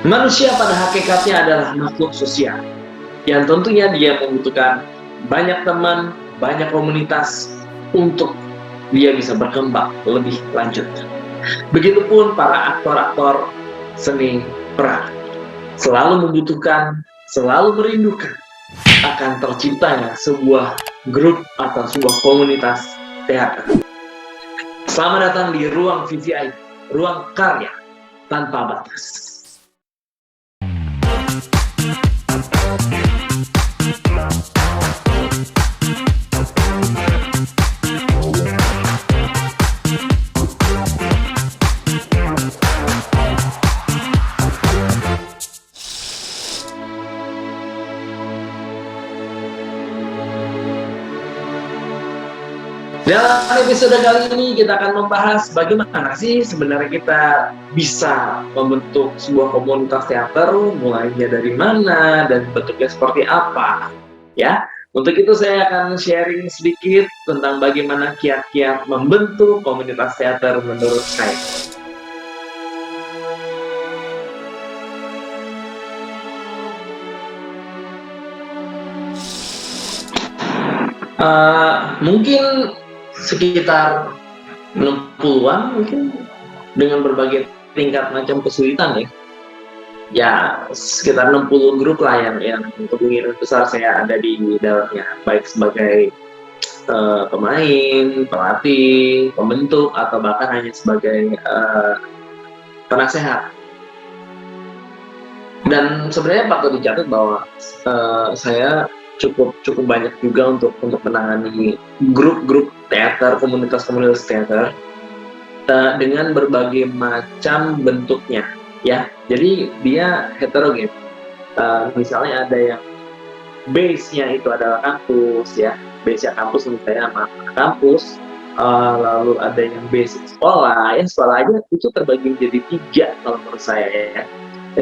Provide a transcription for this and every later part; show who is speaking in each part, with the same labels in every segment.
Speaker 1: Manusia pada hakikatnya adalah makhluk sosial yang tentunya dia membutuhkan banyak teman, banyak komunitas untuk dia bisa berkembang lebih lanjut. Begitupun para aktor-aktor seni peran selalu membutuhkan, selalu merindukan akan terciptanya sebuah grup atau sebuah komunitas teater. Selamat datang di Ruang VVI, Ruang Karya Tanpa Batas. Dalam episode kali ini kita akan membahas bagaimana sih sebenarnya kita bisa membentuk sebuah komunitas teater, mulainya dari mana dan bentuknya seperti apa. Ya, untuk itu saya akan sharing sedikit tentang bagaimana kiat-kiat membentuk komunitas teater menurut saya. Mungkin sekitar 60-an mungkin dengan berbagai tingkat macam kesulitan ya. Ya, sekitar 60 grup lah yang kemungkinan besar saya ada di dalamnya, baik sebagai pemain, pelatih, pembentuk, atau bahkan hanya sebagai penasehat. Dan sebenarnya patut dicatat bahwa saya cukup banyak juga untuk menangani grup-grup teater, komunitas teater dengan berbagai macam bentuknya, ya. Jadi dia heterogen. Misalnya ada yang base-nya itu adalah kampus, ya. Base-nya kampus misalnya sama kampus. Lalu ada yang base sekolah, ya sekolah aja itu terbagi menjadi 3 kalau menurut saya ya.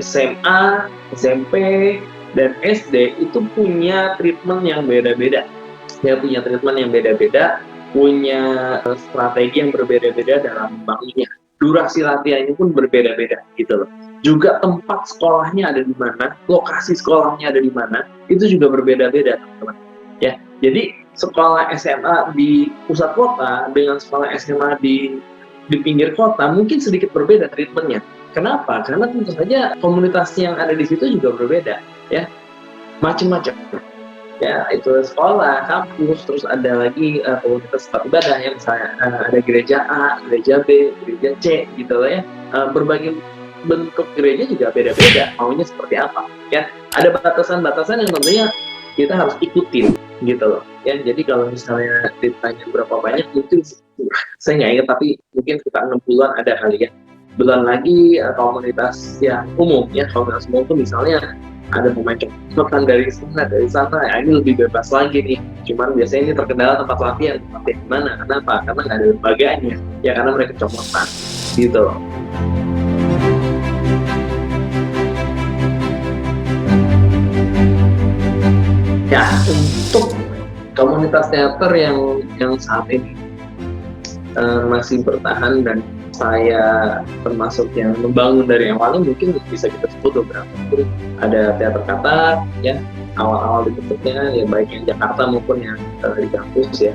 Speaker 1: SMA, SMP, dan SD itu punya treatment yang beda-beda. Dia punya treatment yang beda-beda, punya strategi yang berbeda-beda dalam membangunnya. Durasi latihannya pun berbeda-beda gitu loh. Juga tempat sekolahnya ada di mana, lokasi sekolahnya ada di mana, itu juga berbeda-beda, teman-teman. Ya, jadi sekolah SMA di pusat kota dengan sekolah SMA di pinggir kota mungkin sedikit berbeda treatmentnya. Kenapa? Karena tentu saja komunitas yang ada di situ juga berbeda, ya, macam-macam. Ya, itu sekolah, kampus, terus ada lagi komunitas tempat ibadah yang misalnya ada gereja A, gereja B, gereja C, gitu loh ya. Berbagai bentuk gereja juga beda-beda, maunya seperti apa, ya. Ada batasan-batasan yang tentunya kita harus ikutin, gitu loh. Ya, jadi kalau misalnya ditanya berapa banyak, mungkin saya nggak ingat, tapi mungkin sekitar 60-an ada kali ya. Belum lagi komunitas yang umum ya, komunitas umum itu misalnya ada pemain cepat dari sana, ya ini lebih bebas lagi nih. Cuman biasanya ini terkendala tempat latihan di mana? Kenapa? Karena nggak ada lembaganya, ya karena mereka comotan, gitu. Ya, untuk komunitas teater yang saat ini masih bertahan dan saya termasuk yang membangun dari awalnya, mungkin bisa kita sebut beberapa. Ada teater Kata ya, awal-awal dibentuknya ya, baik yang Jakarta maupun yang di kampus ya.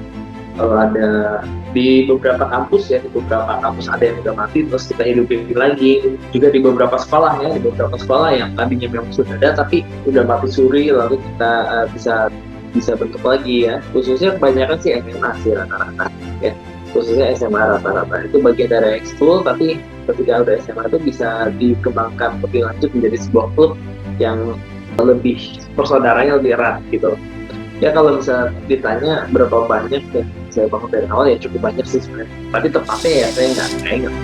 Speaker 1: Kalau ada di beberapa kampus ya, di beberapa kampus ada yang udah mati terus kita hidupin lagi. Juga di beberapa sekolah ya, di beberapa sekolah yang tadinya memang sudah ada tapi udah mati suri, lalu kita bisa bentuk lagi ya. Khususnya kebanyakan sih SMA sih rata-rata ya. Khususnya SMA rata-rata itu bagian dari ekskul, tapi ketika udah SMA itu bisa dikembangkan lebih lanjut menjadi sebuah klub yang lebih persaudaranya lebih erat gitu. Ya kalau bisa ditanya berapa banyak yang saya bangun dari awal, ya cukup banyak sih sebenarnya. Tapi tepatnya ya saya nggak ingat.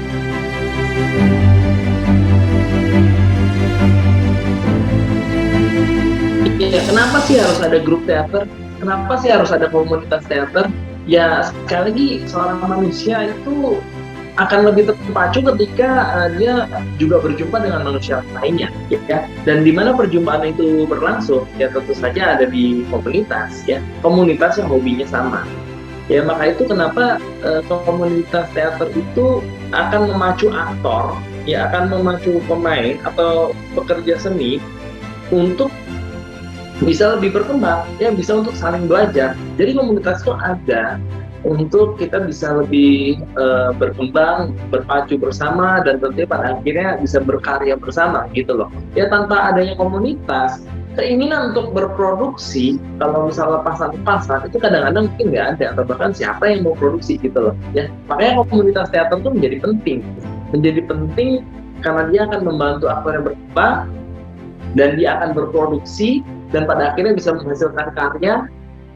Speaker 1: Ya, kenapa sih harus ada grup teater? Kenapa sih harus ada komunitas teater? Ya sekali lagi, seorang manusia itu akan lebih terpacu ketika dia juga berjumpa dengan manusia lainnya, ya. Dan di mana perjumpaan itu berlangsung, ya tentu saja ada di komunitas, ya. Komunitas yang hobinya sama. Ya maka itu kenapa komunitas teater itu akan memacu aktor ya akan memacu pemain atau pekerja seni untuk bisa lebih berkembang, ya bisa untuk saling belajar. Jadi komunitas itu ada untuk kita bisa lebih berkembang, berpacu bersama, dan tentunya pada akhirnya bisa berkarya bersama gitu loh. Ya tanpa adanya komunitas, keinginan untuk berproduksi, kalau misalnya lepasan-lepasan, itu kadang-kadang mungkin nggak ada, atau bahkan siapa yang mau produksi gitu loh. Ya makanya komunitas teater itu menjadi penting karena dia akan membantu aktornya berkembang, dan dia akan berproduksi, dan pada akhirnya bisa menghasilkan karya,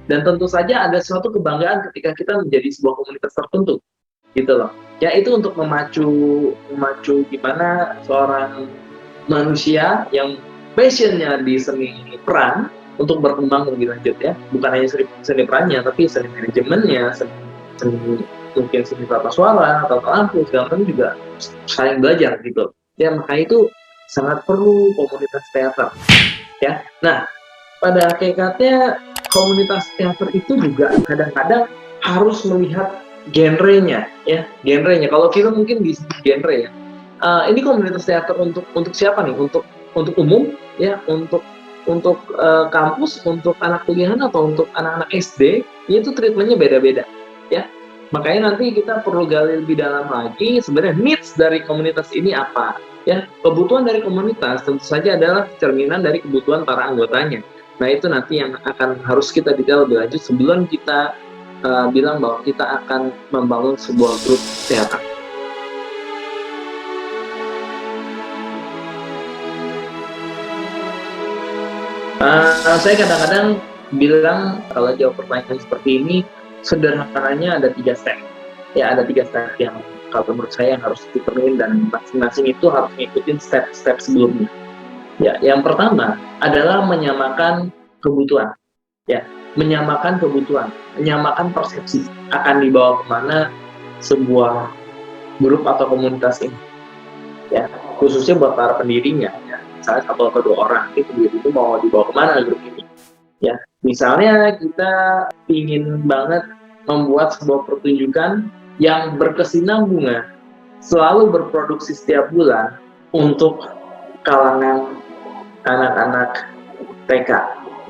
Speaker 1: dan tentu saja ada suatu kebanggaan ketika kita menjadi sebuah komunitas tertentu gitu loh. Ya itu untuk memacu gimana seorang manusia yang passionnya di seni peran untuk berkembang lebih lanjut, ya bukan hanya seni perannya, tapi seni manajemennya, seni mungkin seni tata suara atau lampu segala macam juga saling belajar gitu ya. Maka itu sangat perlu komunitas teater ya. Nah, pada hakikatnya komunitas teater itu juga kadang-kadang harus melihat genrenya ya, genrenya. Kalau film mungkin di genre ya. Ini komunitas teater untuk siapa nih? Untuk umum ya, untuk kampus, untuk anak kuliahan, atau untuk anak-anak SD, itu treatmentnya beda-beda ya. Makanya nanti kita perlu gali lebih dalam lagi sebenarnya needs dari komunitas ini apa. Ya, kebutuhan dari komunitas tentu saja adalah cerminan dari kebutuhan para anggotanya. Nah, itu nanti yang akan harus kita detail lebih lanjut sebelum kita bilang bahwa kita akan membangun sebuah grup teater. Saya kadang-kadang bilang kalau jawab pertanyaan seperti ini, sederhananya ada 3 step. Ya, ada 3 step yang kalau menurut saya yang harus dipenuhi, dan masing-masing itu harus ngikutin step-step sebelumnya. Ya, yang pertama adalah menyamakan kebutuhan. Ya, menyamakan kebutuhan, menyamakan persepsi akan dibawa kemana sebuah grup atau komunitas ini. Ya, khususnya buat para pendirinya. Ya, misalnya 1 atau 2 orang, itu pendiri itu mau dibawa kemana grup ini. Ya, misalnya kita ingin banget membuat sebuah pertunjukan yang berkesinambungan, selalu berproduksi setiap bulan untuk kalangan anak-anak TK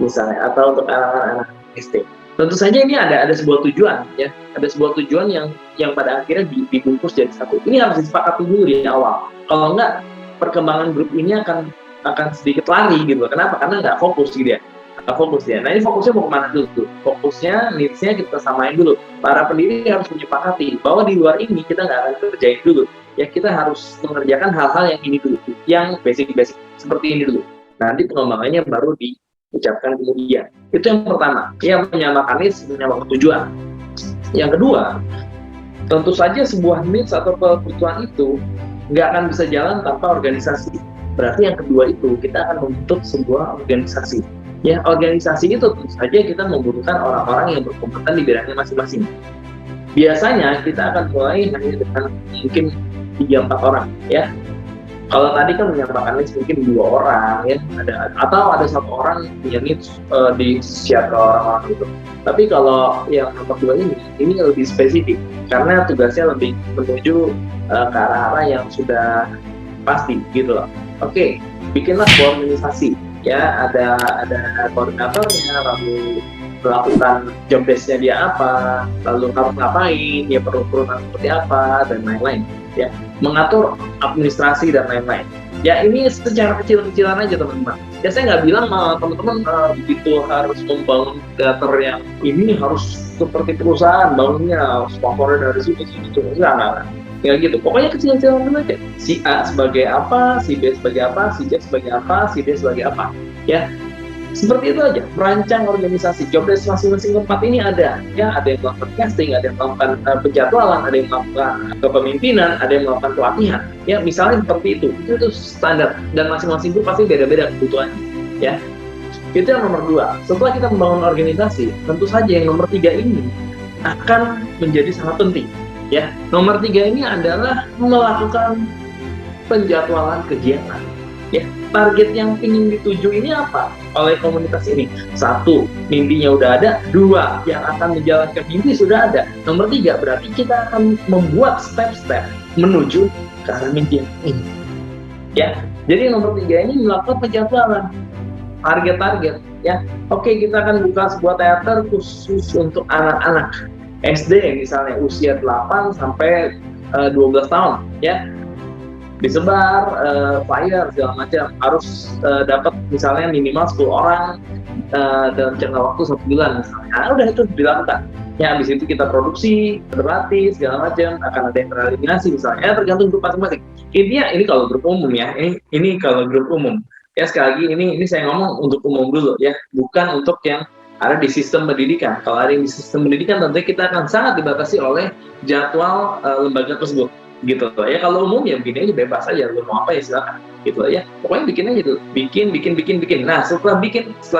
Speaker 1: misalnya, atau untuk anak-anak SD. Tentu saja ini ada sebuah tujuan ya, ada sebuah tujuan yang pada akhirnya dibungkus jadi satu. Ini harus disepakati dulu di awal. Kalau enggak, perkembangan grup ini akan sedikit lari gitu. Kenapa? Karena nggak fokus gitu ya. Fokus ya. Nah, ini fokusnya mau kemana dulu? Fokusnya, needs-nya kita samain dulu. Para pendiri harus menyepakati bahwa di luar ini kita nggak akan kerjain dulu. Ya, kita harus mengerjakan hal-hal yang ini dulu, yang basic-basic seperti ini dulu. Nanti pengembangannya baru diucapkan kemudian. Itu yang pertama. Ya, menyamakan needs, menyamakan tujuan. Yang kedua, tentu saja sebuah needs atau kebutuhan itu nggak akan bisa jalan tanpa organisasi. Berarti yang kedua itu kita akan membentuk sebuah organisasi. Ya, organisasi itu tentu saja kita membutuhkan orang-orang yang berkompeten di bidangnya masing-masing. Biasanya kita akan mulai hanya dengan mungkin 3-4 orang ya. Kalau tadi kan menyamakan needs mungkin 2 orang ya, atau ada 1 orang punya needs di share ke orang-orang itu. Tapi kalau yang nomor 2 ini lebih spesifik karena tugasnya lebih menuju ke arah-arah yang sudah pasti gitu loh. Oke, bikinlah sebuah organisasi ya, ada koordinatornya, lalu melakukan job desk-nya dia apa, lalu harus ngapain, ya perlu seperti apa, dan lain-lain ya, mengatur administrasi dan lain-lain ya. Ini secara kecil-kecilan aja teman-teman ya. Saya nggak bilang teman-teman begitu harus membangun teater yang ini harus seperti perusahaan bangunnya, sponsornya dari situ enggak ya gitu. Pokoknya kecil-kecilan dulu aja. Si A sebagai apa, si B sebagai apa, si C sebagai apa, si D sebagai apa ya. Seperti itu aja, merancang organisasi. Job desk masing-masing tempat ini ada ya, ada yang melakukan casting, ada yang melakukan penjadwalan, ada yang melakukan kepemimpinan, ada yang melakukan pelatihan ya, misalnya seperti itu standar, dan masing-masing itu pasti beda-beda kebutuhannya ya. Itu yang nomor 2. Setelah kita membangun organisasi, tentu saja yang nomor 3 ini akan menjadi sangat penting ya. Nomor 3 ini adalah melakukan penjadwalan kegiatan ya. Target yang ingin dituju ini apa oleh komunitas ini? 1, mimpinya udah ada. 2, yang akan menjalankan mimpi sudah ada. Nomor 3, berarti kita akan membuat step-step menuju ke arah mimpi yang ini. Ya, jadi nomor 3 ini melakukan penjadwalan target-target. Ya, oke, kita akan buka sebuah teater khusus untuk anak-anak SD misalnya usia 8 sampai 12 tahun. Ya, disebar flyer segala macam, harus dapat misalnya minimal 10 orang dalam jangka waktu 1 bulan misalnya. Nah, udah itu dilakukan. Ya, habis itu kita produksi, berlatih segala macam, akan ada yang tereliminasi misalnya, tergantung grup masing-masing. Intinya ini kalau grup umum ya, ini kalau grup umum. Ya, sekali lagi ini saya ngomong untuk umum dulu ya, bukan untuk yang ada di sistem pendidikan. Kalau ada yang di sistem pendidikan tentunya kita akan sangat dibatasi oleh jadwal lembaga tersebut gitu ya. Kalau umum ya bikin aja bebas aja, lu mau apa ya silakan gitu ya, pokoknya bikin aja tuh, bikin. Nah, setelah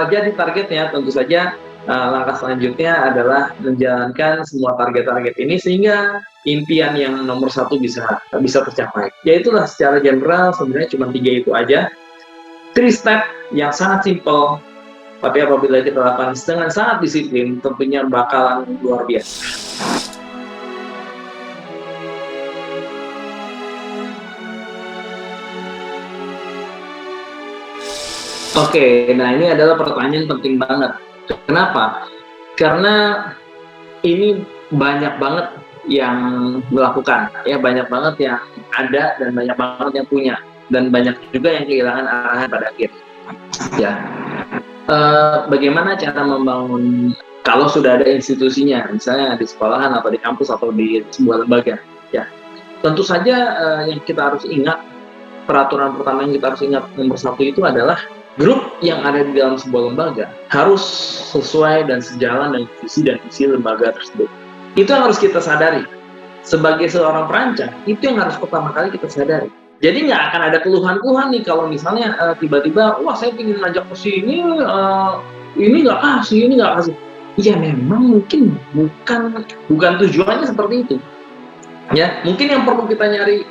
Speaker 1: jadi targetnya, tentu saja langkah selanjutnya adalah menjalankan semua target-target ini sehingga impian yang nomor 1 bisa tercapai. Ya itulah secara general sebenarnya cuma 3 itu aja, 3 step yang sangat simple, tapi apabila kita lakukan dengan sangat disiplin tentunya bakalan luar biasa. Oke, nah ini adalah pertanyaan penting banget. Kenapa? Karena ini banyak banget yang melakukan, ya banyak banget yang ada dan banyak banget yang punya, dan banyak juga yang kehilangan arahan pada akhirnya. Ya, bagaimana cara membangun kalau sudah ada institusinya, misalnya di sekolahan atau di kampus atau di sebuah lembaga? Ya, tentu saja yang kita harus ingat, peraturan pertama yang kita harus ingat nomor 1 itu adalah grup yang ada di dalam sebuah lembaga harus sesuai dan sejalan dengan visi dan misi lembaga tersebut. Itu yang harus kita sadari. Sebagai seorang perancang, itu yang harus pertama kali kita sadari. Jadi nggak akan ada keluhan-keluhan nih kalau misalnya tiba-tiba, wah saya ingin ngajak ke sini, ini nggak kasih. Ya memang mungkin bukan tujuannya seperti itu. Ya, mungkin yang perlu kita nyari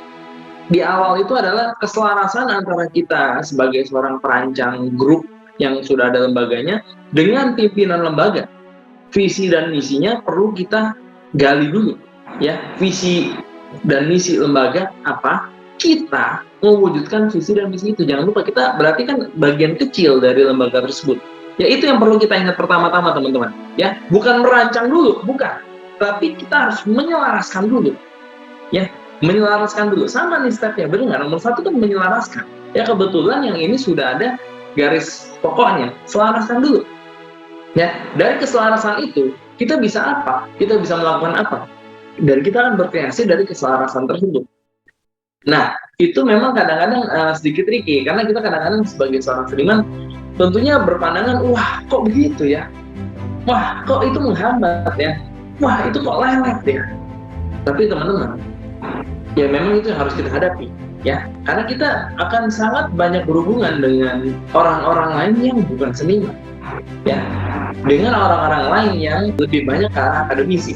Speaker 1: di awal itu adalah keselarasan antara kita sebagai seorang perancang grup yang sudah ada lembaganya dengan pimpinan lembaga. Visi dan misinya perlu kita gali dulu, ya. Visi dan misi lembaga apa? Kita mewujudkan visi dan misi itu. Jangan lupa, kita berarti kan bagian kecil dari lembaga tersebut. Ya, itu yang perlu kita ingat pertama-tama, teman-teman. Ya, bukan merancang dulu, bukan. Tapi kita harus menyelaraskan dulu. Ya, menyelaraskan dulu. Sama nih stepnya, benar nggak? Nomor 1 kan menyelaraskan. Ya, kebetulan yang ini sudah ada garis pokoknya, selaraskan dulu. Ya, dari keselarasan itu kita bisa apa? Kita bisa melakukan apa? Dan kita akan berkreasi dari keselarasan tersebut. Nah, itu memang kadang-kadang sedikit tricky, karena kita kadang-kadang sebagai seorang seniman tentunya berpandangan, wah kok begitu ya? Wah kok itu menghambat ya? Wah itu kok lelet ya? Tapi teman-teman, ya memang itu yang harus kita hadapi, ya, karena kita akan sangat banyak berhubungan dengan orang-orang lain yang bukan seniman, ya, dengan orang-orang lain yang lebih banyak ke arah akademisi.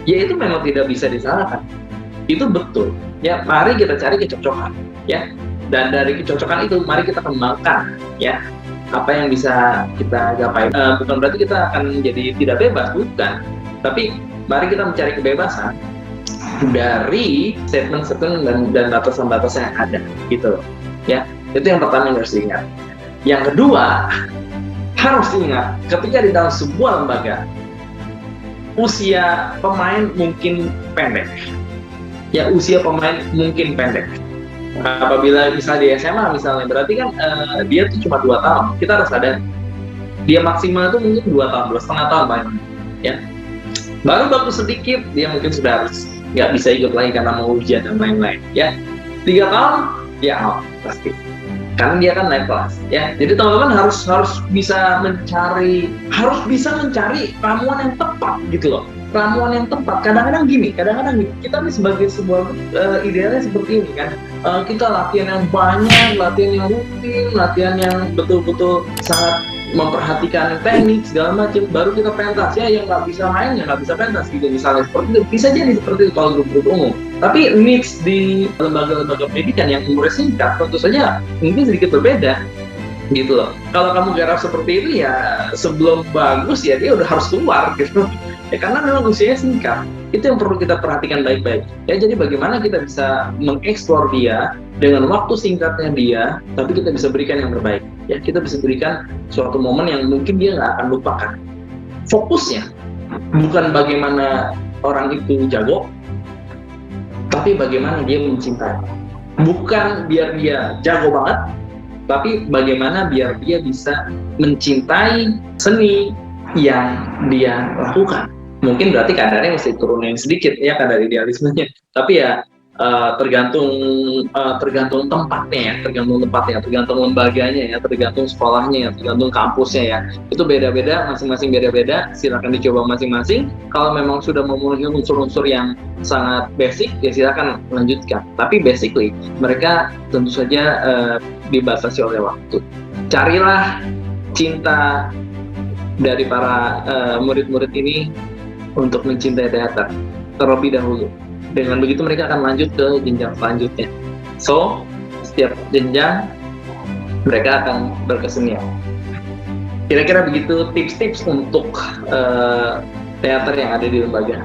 Speaker 1: Ya itu memang tidak bisa disalahkan, itu betul. Ya, mari kita cari kecocokan, ya, dan dari kecocokan itu mari kita kembangkan, ya, apa yang bisa kita gapai. Bukan berarti kita akan menjadi tidak bebas, bukan, tapi mari kita mencari kebebasan dari statement-statement dan batasan-batasan yang ada, gitu loh. Ya, itu yang pertama yang harus diingat. Yang kedua, harus diingat ketika di dalam sebuah lembaga, usia pemain mungkin pendek. Ya, usia pemain mungkin pendek. Apabila misalnya di SMA misalnya, berarti kan dia tuh cuma 2 tahun. Kita harus sadar, dia maksimal itu mungkin 2 tahun, 2,5 tahun mainnya. Ya, baru bagus sedikit, dia mungkin sudah harus nggak bisa ikut lagi karena mau ujian dan lain-lain, ya. 3 tahun ya out pasti, karena dia kan naik kelas, ya. Jadi teman-teman harus bisa mencari ramuan yang tepat, gitu loh. Ramuan yang tepat. Kadang-kadang gini, kita nih sebagai sebuah idealnya seperti ini kan, kita latihan yang banyak, latihan yang rutin, latihan yang betul-betul sangat memperhatikan teknik segala macam, baru kita pentas. Ya, yang nggak bisa main ya nggak bisa pentas, gitu misalnya. Seperti itu bisa jadi seperti itu kalau grup-grup umum. Tapi needs di lembaga-lembaga pendidikan yang umurnya singkat tentu saja mungkin sedikit berbeda, gitu loh. Kalau kamu garap seperti itu, ya sebelum bagus ya dia udah harus keluar, gitu. Ya karena memang usianya singkat. Itu yang perlu kita perhatikan baik-baik. Ya jadi bagaimana kita bisa mengeksplor dia dengan waktu singkatnya dia, tapi kita bisa berikan yang terbaik. Ya kita bisa berikan suatu momen yang mungkin dia nggak akan lupakan. Fokusnya bukan bagaimana orang itu jago, tapi bagaimana dia mencintai. Bukan biar dia jago banget, tapi bagaimana biar dia bisa mencintai seni yang dia lakukan. Mungkin berarti kadarnya mesti turunin sedikit ya, kadar idealismenya. Tapi ya tergantung tempatnya ya, tergantung lembaganya ya, tergantung sekolahnya ya, tergantung kampusnya ya. Itu beda-beda, masing-masing beda-beda. Silakan dicoba masing-masing. Kalau memang sudah memenuhi unsur-unsur yang sangat basic, ya silakan lanjutkan. Tapi basically mereka tentu saja dibatasi oleh waktu. Carilah cinta dari para murid-murid ini untuk mencintai teater terlebih dahulu. Dengan begitu mereka akan lanjut ke jenjang selanjutnya. So, setiap jenjang mereka akan berkesenian. Kira-kira begitu tips-tips untuk teater yang ada di lembaga.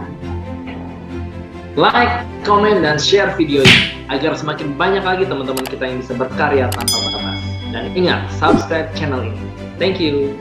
Speaker 1: Like, comment, dan share video ini agar semakin banyak lagi teman-teman kita yang bisa berkarya tanpa batas. Dan ingat, subscribe channel ini. Thank you.